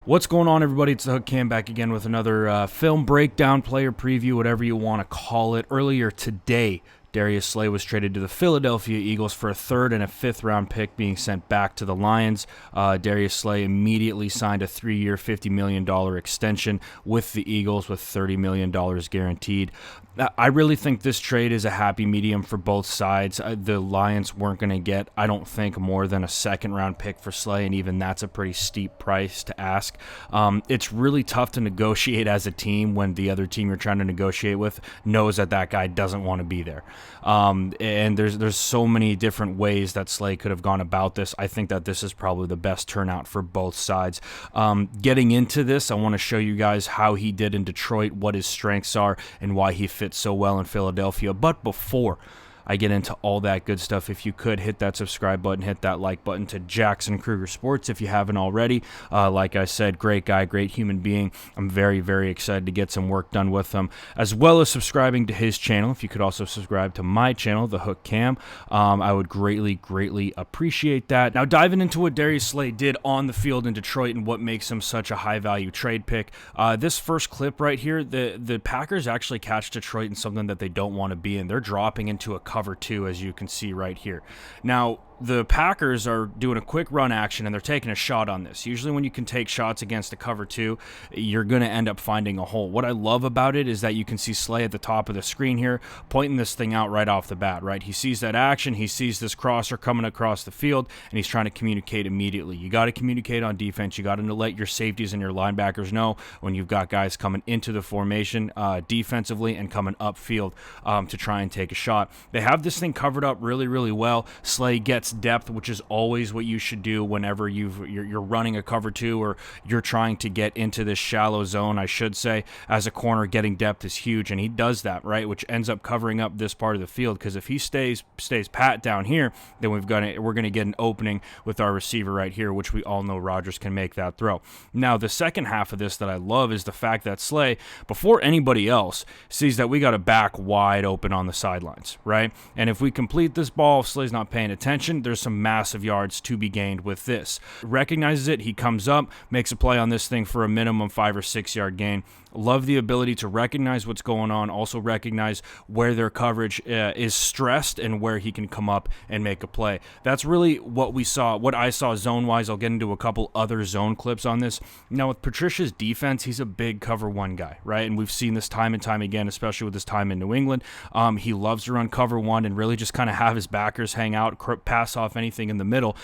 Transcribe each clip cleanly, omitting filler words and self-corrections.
What's going on, everybody? It's the Hook Cam back again with another film breakdown, player preview, whatever you want to call it. Earlier today, Darius Slay was traded to the Philadelphia Eagles for a third and a fifth-round pick being sent back to the Lions. Darius Slay immediately signed a 3-year, $50 million extension with the Eagles with $30 million guaranteed. I really think this trade is a happy medium for both sides. The Lions weren't going to get, I don't think, more than a second-round pick for Slay, and even that's a pretty steep price to ask. It's really tough to negotiate as a team when the other team you're trying to negotiate with knows that that guy doesn't want to be there. And there's so many different ways that Slay could have gone about this. I think that this is probably the best turnout for both sides. Getting into this, I want to show you guys how he did in Detroit, what his strengths are, and why he fits so well in Philadelphia. But before I get into all that good stuff, if you could hit that subscribe button, hit that like button to Jackson Kruger Sports if you haven't already. Like I said, great guy, great human being. I'm very, very excited to get some work done with him, as well as subscribing to his channel. If you could also subscribe to my channel, The Hook Cam, I would greatly, greatly appreciate that. Now, diving into what Darius Slay did on the field in Detroit and what makes him such a high-value trade pick. This first clip right here, the Packers actually catch Detroit in something that they don't want to be in. They're dropping into a cover two, as you can see right here. Now, the Packers are doing a quick run action, and they're taking a shot on this. Usually when you can take shots against a cover two, you're going to end up finding a hole. What I love about it is that you can see Slay at the top of the screen here, pointing this thing out right off the bat, right? He sees that action, he sees this crosser coming across the field, and he's trying to communicate immediately. You got to communicate on defense. You got to let your safeties and your linebackers know when you've got guys coming into the formation defensively and coming upfield to try and take a shot. They have this thing covered up really, really well. Slay gets depth, which is always what you should do whenever you're running a cover two or you're trying to get into this shallow zone, I should say. As a corner, getting depth is huge, and he does that, right, which ends up covering up this part of the field, because if he stays pat down here, then we're going to get an opening with our receiver right here, which we all know Rodgers can make that throw. Now, the second half of this that I love is the fact that Slay, before anybody else, sees that we got a back wide open on the sidelines, right? And if we complete this ball, if Slay's not paying attention, there's some massive yards to be gained with this. Recognizes it, he comes up, makes a play on this thing for a minimum 5 or 6 yard gain. Love the ability to recognize what's going on, also recognize where their coverage is stressed and where he can come up and make a play. That's really what we saw, what I saw zone-wise. I'll get into a couple other zone clips on this. Now, with Patricia's defense, he's a big cover one guy, right? And we've seen this time and time again, especially with his time in New England. He loves to run cover one and really just kind of have his backers hang out, pass off anything in the middle.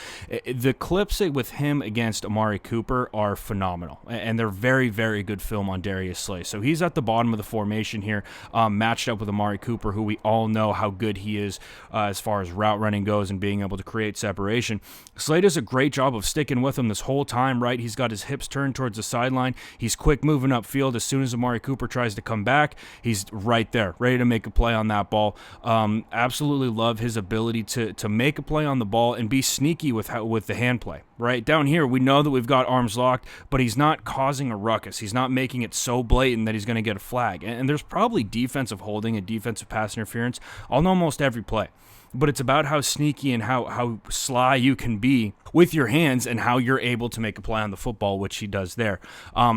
The clips with him against Amari Cooper are phenomenal, and they're very, very good film on Darius Slay. So he's at the bottom of the formation here, matched up with Amari Cooper, who we all know how good he is as far as route running goes and being able to create separation. Slay does a great job of sticking with him this whole time, right? He's got his hips turned towards the sideline. He's quick moving upfield. As soon as Amari Cooper tries to come back, he's right there, ready to make a play on that ball. Absolutely love his ability to make a play on the ball and be sneaky with the hand play. Right down here, we know that we've got arms locked, but he's not causing a ruckus. He's not making it so blatant that he's going to get a flag. And there's probably defensive holding and defensive pass interference on almost every play. But it's about how sneaky and how sly you can be with your hands and how you're able to make a play on the football, which he does there.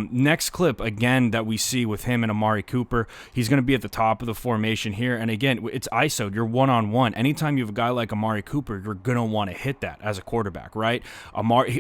Next clip, again, that we see with him and Amari Cooper, he's going to be at the top of the formation here. And again, it's ISO. You're one-on-one. Anytime you have a guy like Amari Cooper, you're going to want to hit that as a quarterback, right?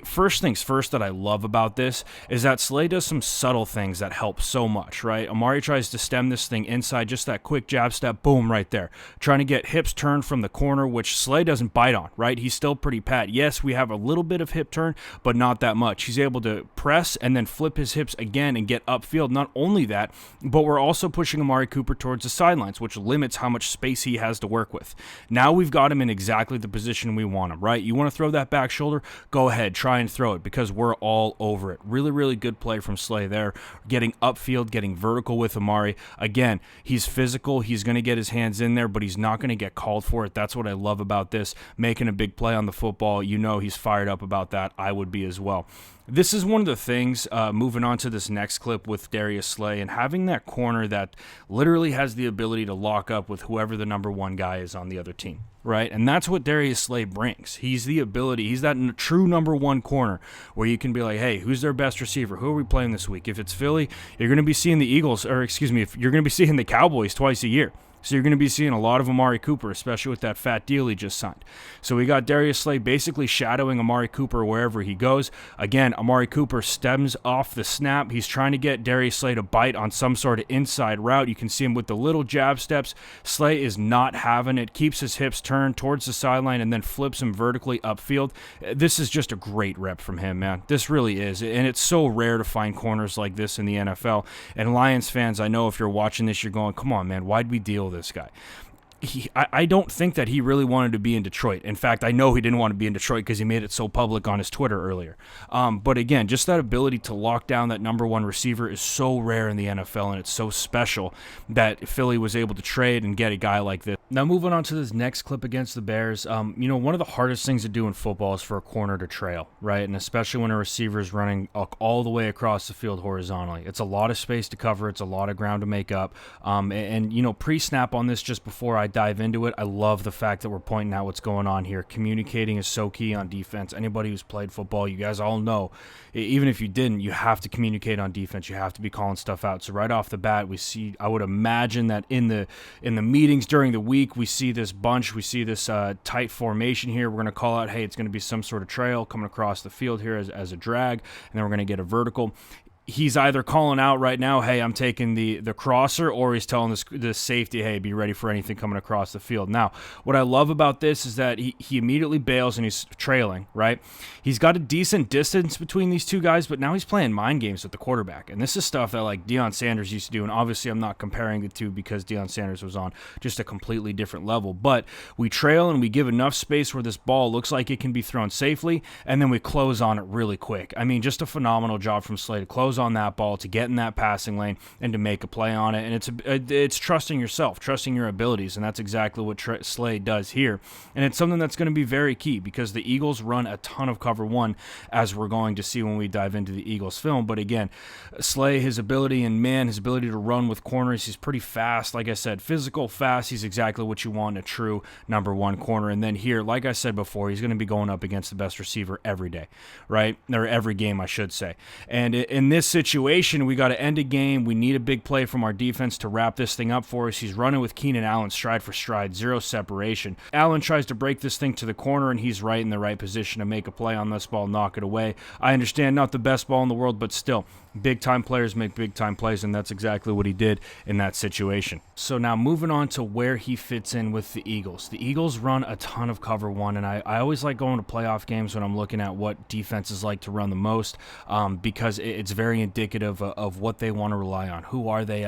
First things first that I love about this is that Slay does some subtle things that help so much, right? Amari tries to stem this thing inside, just that quick jab step, boom, right there. Trying to get hips turned from the corner, which Slay doesn't bite on, right? He's still pretty pat. Yes, we have a little bit of hip turn, but not that much. He's able to press and then flip his hips again and get upfield. Not only that, but we're also pushing Amari Cooper towards the sidelines, which limits how much space he has to work with. Now we've got him in exactly the position we want him, right? You want to throw that back shoulder? Go ahead, try and throw it, because we're all over it. Really, really good play from Slay there. Getting upfield, getting vertical with Amari. Again, he's physical. He's going to get his hands in there, but he's not going to get called for it. That's what I love about this. Making a big play on the football, he's fired up about that. I would be as well. This is one of the things, moving on to this next clip with Darius Slay, and having that corner that literally has the ability to lock up with whoever the number one guy is on the other team, right? And that's what Darius Slay brings. He's that true number one corner where you can be like, hey, who's their best receiver? Who are we playing this week? If it's Philly, you're going to be seeing the Eagles, if you're going to be seeing the Cowboys twice a year. So you're going to be seeing a lot of Amari Cooper, especially with that fat deal he just signed. So we got Darius Slay basically shadowing Amari Cooper wherever he goes. Again, Amari Cooper stems off the snap. He's trying to get Darius Slay to bite on some sort of inside route. You can see him with the little jab steps. Slay is not having it, keeps his hips turned towards the sideline, and then flips him vertically upfield. This is just a great rep from him, man. This really is. And it's so rare to find corners like this in the NFL. And Lions fans, I know if you're watching this, you're going, come on, man, why'd we deal this guy? I don't think that he really wanted to be in Detroit. In fact, I know he didn't want to be in Detroit because he made it so public on his Twitter earlier. But again, just that ability to lock down that number one receiver is so rare in the NFL, and it's so special that Philly was able to trade and get a guy like this. Now, moving on to this next clip against the Bears, one of the hardest things to do in football is for a corner to trail, right? And especially when a receiver is running all the way across the field horizontally. It's a lot of space to cover. It's a lot of ground to make up. Pre-snap on this, just before I dive into it, I love the fact that we're pointing out what's going on here. Communicating is so key on defense. Anybody who's played football, you guys all know, even if you didn't, you have to communicate on defense. You have to be calling stuff out. So right off the bat, I would imagine that in the meetings during the week, we see this bunch, we see this tight formation here. We're going to call out, hey, it's going to be some sort of trail coming across the field here as a drag, and then we're going to get a vertical. He's either calling out right now, hey, I'm taking the crosser, or he's telling the safety, hey, be ready for anything coming across the field. Now, what I love about this is that he immediately bails and he's trailing, right? He's got a decent distance between these two guys, but now he's playing mind games with the quarterback. And this is stuff that like Deion Sanders used to do, and obviously I'm not comparing the two because Deion Sanders was on just a completely different level. But we trail and we give enough space where this ball looks like it can be thrown safely, and then we close on it really quick. I mean, just a phenomenal job from Slay to close on that ball, to get in that passing lane, and to make a play on it. And it's trusting yourself, trusting your abilities, and that's exactly what Slay does here. And it's something that's going to be very key because the Eagles run a ton of cover one, as we're going to see when we dive into the Eagles film. But again, Slay, his ability to run with corners, he's pretty fast. Like I said, physical, fast. He's exactly what you want in a true number one corner. And then here, like I said before, he's going to be going up against the best receiver every day, right? Or every game, I should say. And in this situation, we got to end a game. We need a big play from our defense to wrap this thing up for us. He's running with Keenan Allen stride for stride, zero separation. Allen tries to break this thing to the corner, and he's right in the right position to make a play on this ball, knock it away. I understand, not the best ball in the world, but still, big-time players make big-time plays, and that's exactly what he did in that situation. So now moving on to where he fits in with the Eagles. The Eagles run a ton of cover one, and I always like going to playoff games when I'm looking at what defenses like to run the most, because it's very indicative of what they want to rely on. Who are they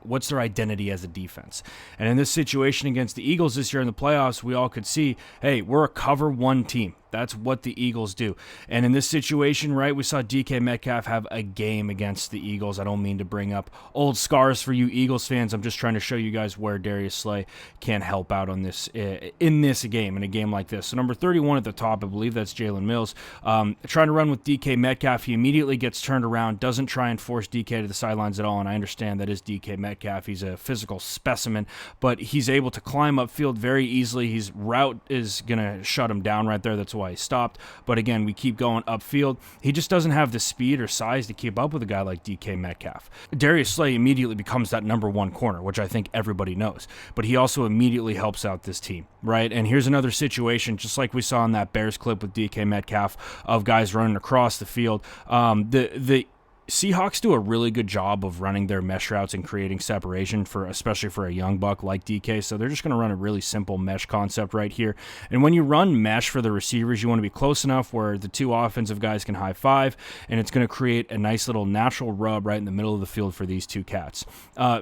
what's their identity as a defense? And in this situation against the Eagles this year in the playoffs, we all could see, hey, we're a cover one team. That's what the Eagles do. And in this situation, right, we saw DK Metcalf have a game against the Eagles. I don't mean to bring up old scars for you Eagles fans. I'm just trying to show you guys where Darius Slay can help out on this in this game, in a game like this. So number 31 at the top, I believe that's Jalen Mills. Trying to run with DK Metcalf. He immediately gets turned around, doesn't try and force DK to the sidelines at all, and I understand that is DK Metcalf. He's a physical specimen, but he's able to climb upfield very easily. His route is going to shut him down right there. That's why he stopped. But again, we keep going upfield. He just doesn't have the speed or size to keep up with a guy like DK Metcalf. Darius Slay immediately becomes that number one corner, which I think everybody knows. But he also immediately helps out this team, right? And here's another situation, just like we saw in that Bears clip with DK Metcalf, of guys running across the field. The Seahawks do a really good job of running their mesh routes and creating separation, especially for a young buck like DK. So they're just going to run a really simple mesh concept right here. And when you run mesh for the receivers, you want to be close enough where the two offensive guys can high five, and it's going to create a nice little natural rub right in the middle of the field for these two cats.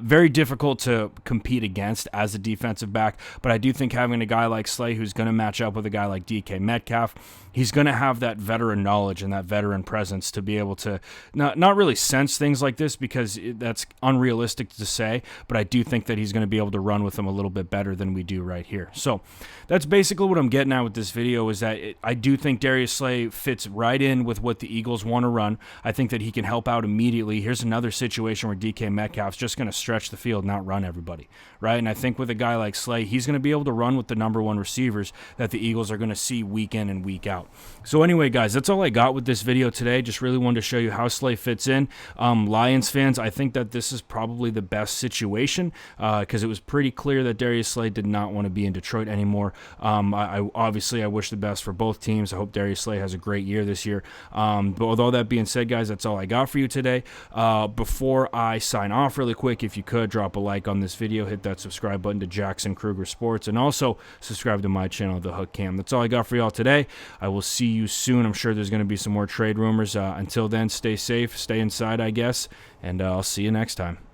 Very difficult to compete against as a defensive back, but I do think having a guy like Slay who's going to match up with a guy like DK Metcalf, he's going to have that veteran knowledge and that veteran presence to be able to not not really sense things like this because that's unrealistic to say, but I do think that he's going to be able to run with them a little bit better than we do right here. So that's basically what I'm getting at with this video, is that I do think Darius Slay fits right in with what the Eagles want to run. I think that he can help out immediately. Here's another situation where DK Metcalf's just going to stretch the field, not run everybody, right? And I think with a guy like Slay, he's going to be able to run with the number one receivers that the Eagles are going to see week in and week out. So anyway, guys, that's all I got with this video today. Just really wanted to show you how Slay fits in. Lions fans, I think that this is probably the best situation because it was pretty clear that Darius Slay did not want to be in Detroit anymore. Obviously, I wish the best for both teams. I hope Darius Slay has a great year this year. But with all that being said, guys, that's all I got for you today. Before I sign off really quick, if you could, drop a like on this video, hit that subscribe button to Jackson Kruger Sports, and also subscribe to my channel, The Hook Cam. That's all I got for y'all today. I will see you soon. I'm sure there's going to be some more trade rumors. Until then, stay safe, stay inside, I guess, and I'll see you next time.